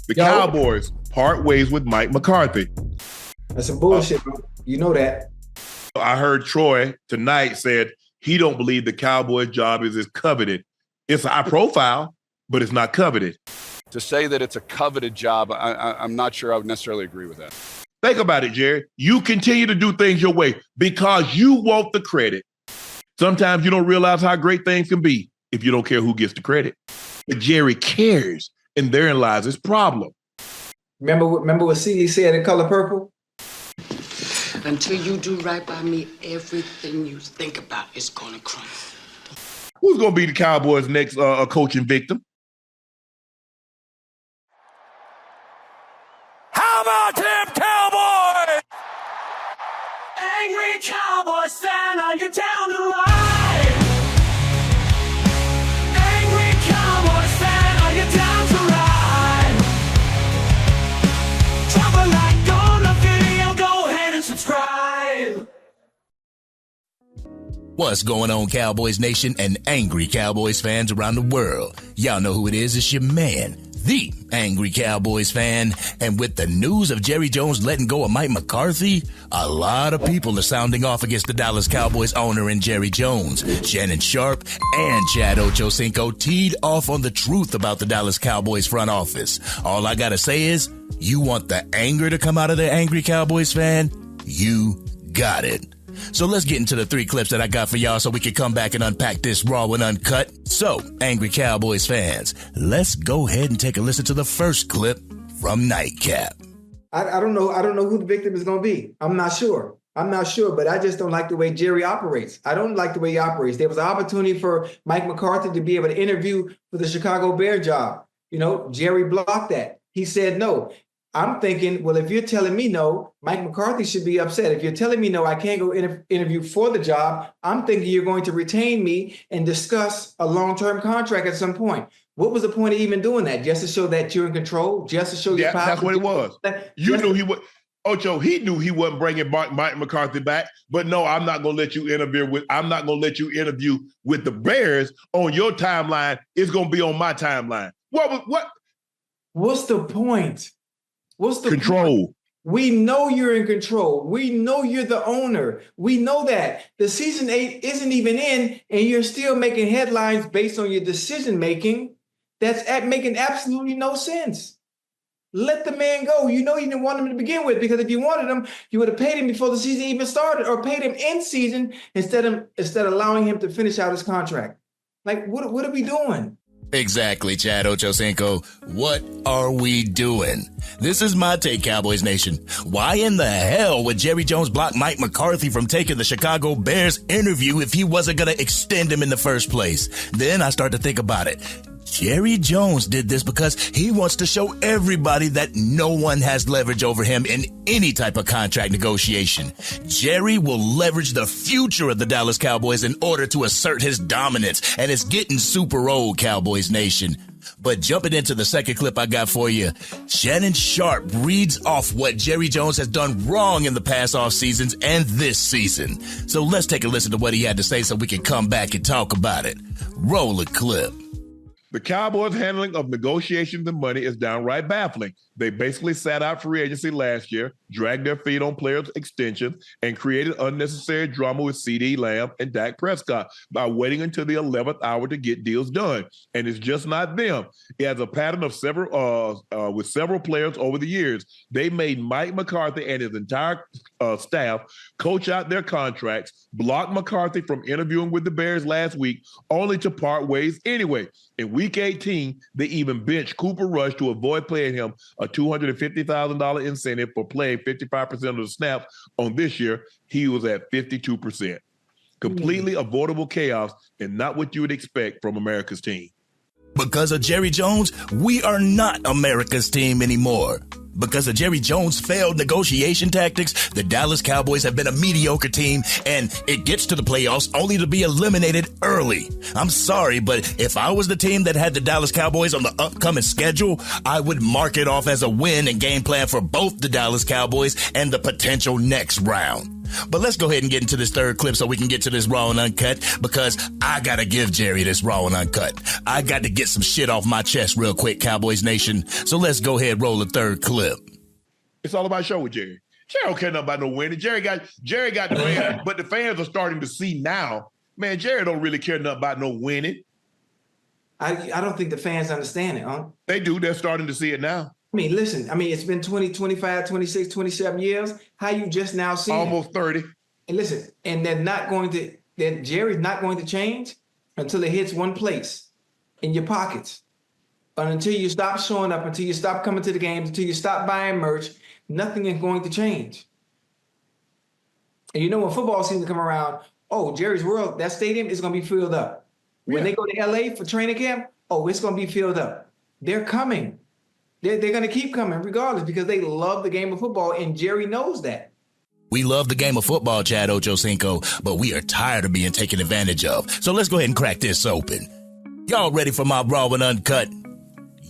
The Cowboys part ways with Mike McCarthy. That's some bullshit, bro. You know that. I heard Troy tonight said he don't believe the Cowboys job is as coveted. It's a high profile, but it's not coveted. To say that it's a coveted job, I'm not sure I would necessarily agree with that. Think about it, Jerry. You continue to do things your way because you want the credit. Sometimes you don't realize how great things can be if you don't care who gets the credit. But Jerry cares, and therein lies his problem. Remember what CD said in Color Purple? Until you do right by me, everything you think about is gonna crumble. Who's gonna be the Cowboys' next coaching victim? How about them Cowboys? Angry Cowboys fan, are you down to ride? Angry Cowboys fan, are you down to ride? Drop a like on the video, go ahead and subscribe. What's going on, Cowboys Nation and Angry Cowboys fans around the world? Y'all know who it is. It's your man, the Angry Cowboys fan. And with the news of Jerry Jones letting go of Mike McCarthy, a lot of people are sounding off against the Dallas Cowboys owner and Jerry Jones. Shannon, Sharpe and Chad Ochocino teed off on the truth about the Dallas Cowboys front office. All I gotta say is, you want the anger to come out of the Angry Cowboys fan? You got it. So let's get into the 3 clips that I got for y'all so we can come back and unpack this raw and uncut. So, Angry Cowboys fans, let's go ahead and take a listen to the first clip from Nightcap. I don't know who the victim is going to be. I'm not sure, but I just don't like the way Jerry operates. I don't like the way he operates. There was an opportunity for Mike McCarthy to be able to interview for the Chicago Bears job. You know, Jerry blocked that. He said no. I'm thinking, well, if you're telling me no, Mike McCarthy should be upset. If you're telling me no, I can't go interview for the job, I'm thinking you're going to retain me and discuss a long-term contract at some point. What was the point of even doing that? Just to show that you're in control? Just to show your power? That's what it was. You knew he would. Ocho, he knew he wasn't bringing Mike McCarthy back. But no, I'm not going to let you interview with the Bears on your timeline. It's going to be on my timeline. What's the point? What's the control? Point? We know you're in control. We know you're the owner. We know that. The season 8 isn't even in, and you're still making headlines based on your decision making. That's making absolutely no sense. Let the man go. You know you didn't want him to begin with, because if you wanted him, you would have paid him before the season even started, or paid him in season instead of allowing him to finish out his contract. Like, what are we doing? Exactly, Chad Ochocino. What are we doing? This is my take, Cowboys Nation. Why in the hell would Jerry Jones block Mike McCarthy from taking the Chicago Bears interview if he wasn't going to extend him in the first place? Then I start to think about it. Jerry Jones did this because he wants to show everybody that no one has leverage over him in any type of contract negotiation. Jerry will leverage the future of the Dallas Cowboys in order to assert his dominance, and it's getting super old, Cowboys Nation. But jumping into the second clip I got for you, Shannon Sharpe reads off what Jerry Jones has done wrong in the past off seasons and this season. So let's take a listen to what he had to say so we can come back and talk about it. Roll the clip. The Cowboys' handling of negotiations and money is downright baffling. They basically sat out free agency last year, dragged their feet on players' extensions, and created unnecessary drama with CD Lamb and Dak Prescott by waiting until the 11th hour to get deals done. And it's just not them. It has a pattern of with several players over the years. They made Mike McCarthy and his entire staff coach out their contracts, blocked McCarthy from interviewing with the Bears last week, only to part ways anyway. In Week 18, they even benched Cooper Rush to avoid paying him a $250,000 incentive for playing 55% of the snaps on this year. He was at 52%. Completely avoidable chaos and not what you would expect from America's team. Because of Jerry Jones, we are not America's team anymore. Because of Jerry Jones' failed negotiation tactics, the Dallas Cowboys have been a mediocre team, and it gets to the playoffs only to be eliminated early. I'm sorry, but if I was the team that had the Dallas Cowboys on the upcoming schedule, I would mark it off as a win and game plan for both the Dallas Cowboys and the potential next round. But let's go ahead and get into this third clip so we can get to this Raw and Uncut, because I got to give Jerry this Raw and Uncut. I got to get some shit off my chest real quick, Cowboys Nation. So let's go ahead and roll the third clip. It's all about show with Jerry. Jerry don't care nothing about no winning. Jerry got the fans, but the fans are starting to see now, man, Jerry don't really care nothing about no winning. I don't think the fans understand it, huh? They do. They're starting to see it now. I mean, listen, it's been 20, 25, 26, 27 years. How you just now see Almost 30. And listen, and Jerry's not going to change until it hits one place, in your pockets. But until you stop showing up, until you stop coming to the games, until you stop buying merch, nothing is going to change. And you know when football season come around, Jerry's World, that stadium is going to be filled up. When they go to LA for training camp, it's going to be filled up. They're coming. They're going to keep coming regardless because they love the game of football, and Jerry knows that. We love the game of football, Chad Ochocino, but we are tired of being taken advantage of. So let's go ahead and crack this open. Y'all ready for my Raw and Uncut?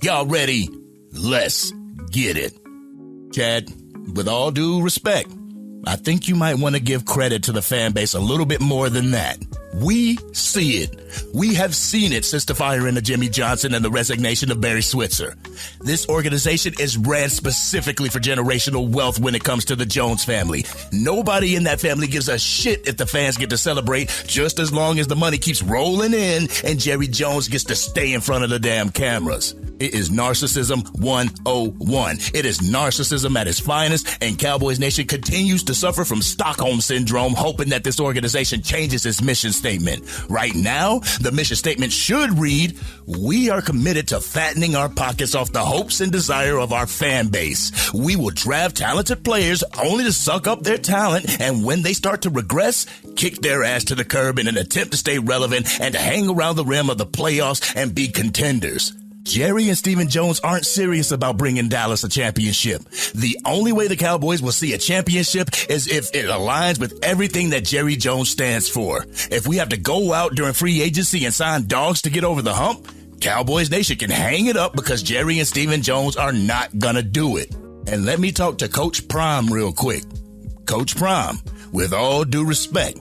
Y'all ready? Let's get it. Chad, with all due respect, I think you might want to give credit to the fan base a little bit more than that. We see it. We have seen it since the firing of Jimmy Johnson and the resignation of Barry Switzer. This organization is ran specifically for generational wealth when it comes to the Jones family. Nobody in that family gives a shit if the fans get to celebrate, just as long as the money keeps rolling in and Jerry Jones gets to stay in front of the damn cameras. It is narcissism 101. It is narcissism at its finest, and Cowboys Nation continues to suffer from Stockholm Syndrome, hoping that this organization changes its mission statement. Right now, the mission statement should read, "We are committed to fattening our pockets off the hopes and desire of our fan base. We will draft talented players only to suck up their talent, and when they start to regress, kick their ass to the curb in an attempt to stay relevant and to hang around the rim of the playoffs and be contenders." Jerry and Stephen Jones aren't serious about bringing Dallas a championship. The only way the Cowboys will see a championship is if it aligns with everything that Jerry Jones stands for. If we have to go out during free agency and sign dogs to get over the hump, Cowboys Nation can hang it up because Jerry and Stephen Jones are not gonna do it. And let me talk to Coach Prime real quick. Coach Prime, with all due respect,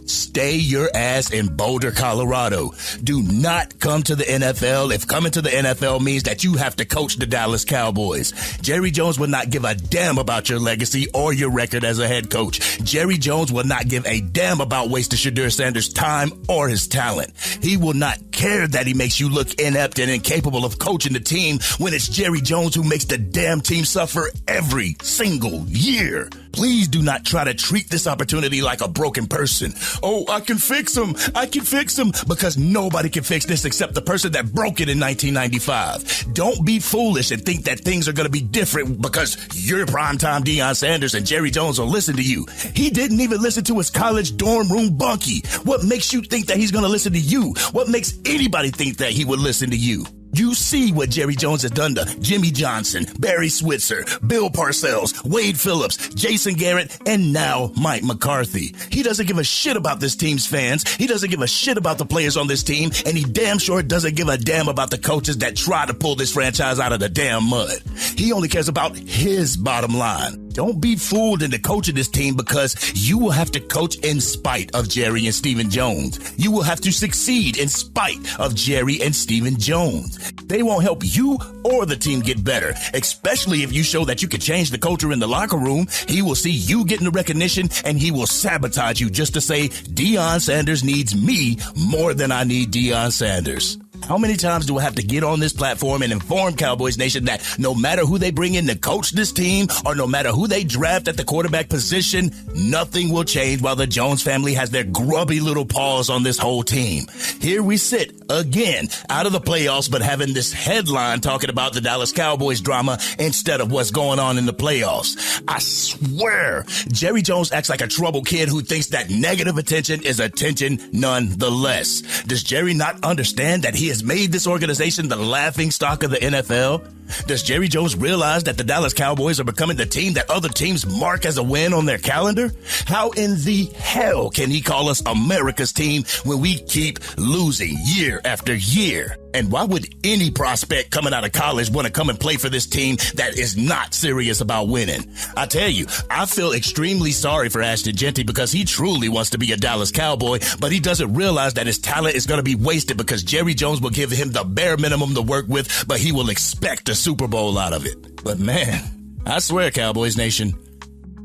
stay your ass in Boulder, Colorado. Do not come to the NFL if coming to the NFL means that you have to coach the Dallas Cowboys. Jerry Jones will not give a damn about your legacy or your record as a head coach. Jerry Jones will not give a damn about wasting Shadur Sanders' time or his talent. He will not care that he makes you look inept and incapable of coaching the team when it's Jerry Jones who makes the damn team suffer every single year. Please do not try to treat this opportunity like a broken person. I can fix him. I can fix him, because nobody can fix this except the person that broke it in 1995. Don't be foolish and think that things are going to be different because you're primetime Deion Sanders and Jerry Jones will listen to you. He didn't even listen to his college dorm room bunkie. What makes you think that he's going to listen to you? What makes anybody think that he would listen to you? You see what Jerry Jones has done to Jimmy Johnson, Barry Switzer, Bill Parcells, Wade Phillips, Jason Garrett, and now Mike McCarthy. He doesn't give a shit about this team's fans. He doesn't give a shit about the players on this team, and he damn sure doesn't give a damn about the coaches that try to pull this franchise out of the damn mud. He only cares about his bottom line. Don't be fooled into coaching this team, because you will have to coach in spite of Jerry and Stephen Jones. You will have to succeed in spite of Jerry and Stephen Jones. They won't help you or the team get better, especially if you show that you can change the culture in the locker room. He will see you getting the recognition, and he will sabotage you just to say, Deion Sanders needs me more than I need Deion Sanders. How many times do I have to get on this platform and inform Cowboys Nation that no matter who they bring in to coach this team, or no matter who they draft at the quarterback position, nothing will change while the Jones family has their grubby little paws on this whole team. Here we sit, again, out of the playoffs, but having this headline talking about the Dallas Cowboys drama instead of what's going on in the playoffs. I swear, Jerry Jones acts like a troubled kid who thinks that negative attention is attention nonetheless. Does Jerry not understand that he has made this organization the laughing stock of the NFL? Does Jerry Jones realize that the Dallas Cowboys are becoming the team that other teams mark as a win on their calendar? How in the hell can he call us America's team when we keep losing year after year? And why would any prospect coming out of college want to come and play for this team that is not serious about winning? I tell you, I feel extremely sorry for Ashton Jeanty because he truly wants to be a Dallas Cowboy, but he doesn't realize that his talent is going to be wasted because Jerry Jones will give him the bare minimum to work with, but he will expect a Super Bowl out of it. But man, I swear, Cowboys Nation,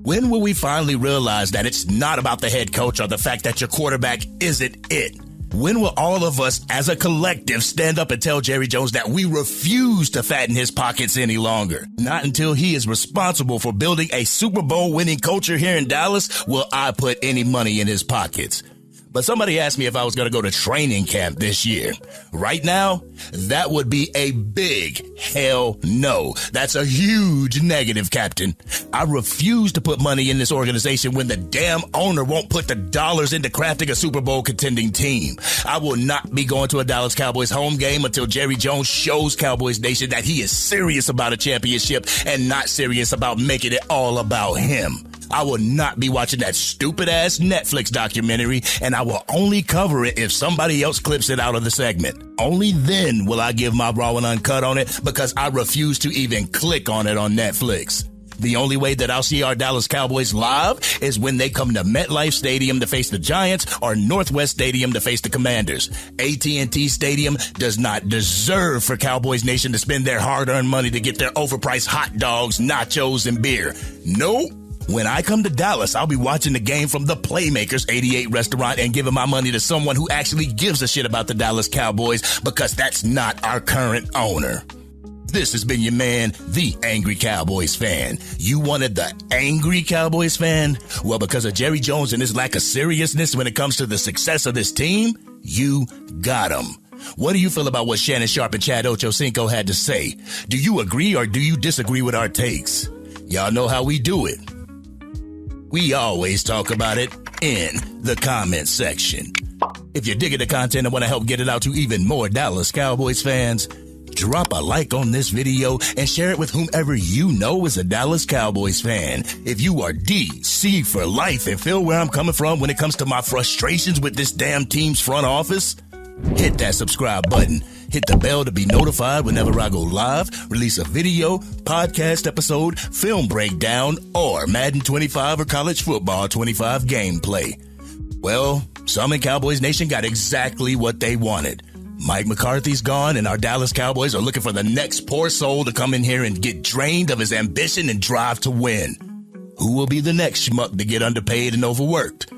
when will we finally realize that it's not about the head coach or the fact that your quarterback isn't it? When will all of us as a collective stand up and tell Jerry Jones that we refuse to fatten his pockets any longer? Not until he is responsible for building a Super Bowl winning culture here in Dallas will I put any money in his pockets. But somebody asked me if I was going to go to training camp this year. Right now, that would be a big hell no. That's a huge negative, Captain. I refuse to put money in this organization when the damn owner won't put the dollars into crafting a Super Bowl contending team. I will not be going to a Dallas Cowboys home game until Jerry Jones shows Cowboys Nation that he is serious about a championship and not serious about making it all about him. I will not be watching that stupid-ass Netflix documentary, and I will only cover it if somebody else clips it out of the segment. Only then will I give my raw and uncut on it because I refuse to even click on it on Netflix. The only way that I'll see our Dallas Cowboys live is when they come to MetLife Stadium to face the Giants or Northwest Stadium to face the Commanders. AT&T Stadium does not deserve for Cowboys Nation to spend their hard-earned money to get their overpriced hot dogs, nachos, and beer. Nope. When I come to Dallas, I'll be watching the game from the Playmakers 88 restaurant and giving my money to someone who actually gives a shit about the Dallas Cowboys because that's not our current owner. This has been your man, the Angry Cowboys Fan. You wanted the Angry Cowboys Fan? Well, because of Jerry Jones and his lack of seriousness when it comes to the success of this team, you got him. What do you feel about what Shannon, Sharpe, and Chad Ochocino had to say? Do you agree or do you disagree with our takes? Y'all know how we do it. We always talk about it in the comments section. If you're digging the content and want to help get it out to even more Dallas Cowboys fans, drop a like on this video and share it with whomever you know is a Dallas Cowboys fan. If you are DC for life and feel where I'm coming from when it comes to my frustrations with this damn team's front office, hit that subscribe button. Hit the bell to be notified whenever I go live, release a video, podcast episode, film breakdown, or Madden 25 or College Football 25 gameplay. Well, some in Cowboys Nation got exactly what they wanted. Mike McCarthy's gone, and our Dallas Cowboys are looking for the next poor soul to come in here and get drained of his ambition and drive to win. Who will be the next schmuck to get underpaid and overworked?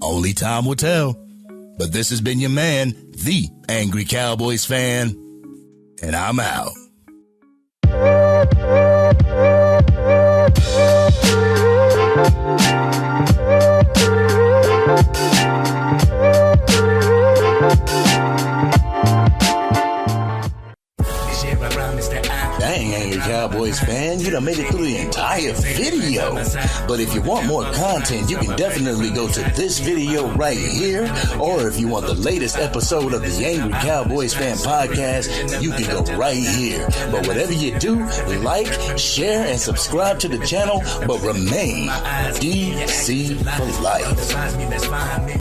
Only time will tell. But this has been your man, the Angry Cowboys Fan, and I'm out. Dang, Angry Cowboys Fan, you done made it through the entire video. But if you want more content, you can definitely go to this video right here. Or if you want the latest episode of the Angry Cowboys Fan podcast, you can go right here. But whatever you do, like, share, and subscribe to the channel, but remain DC for life.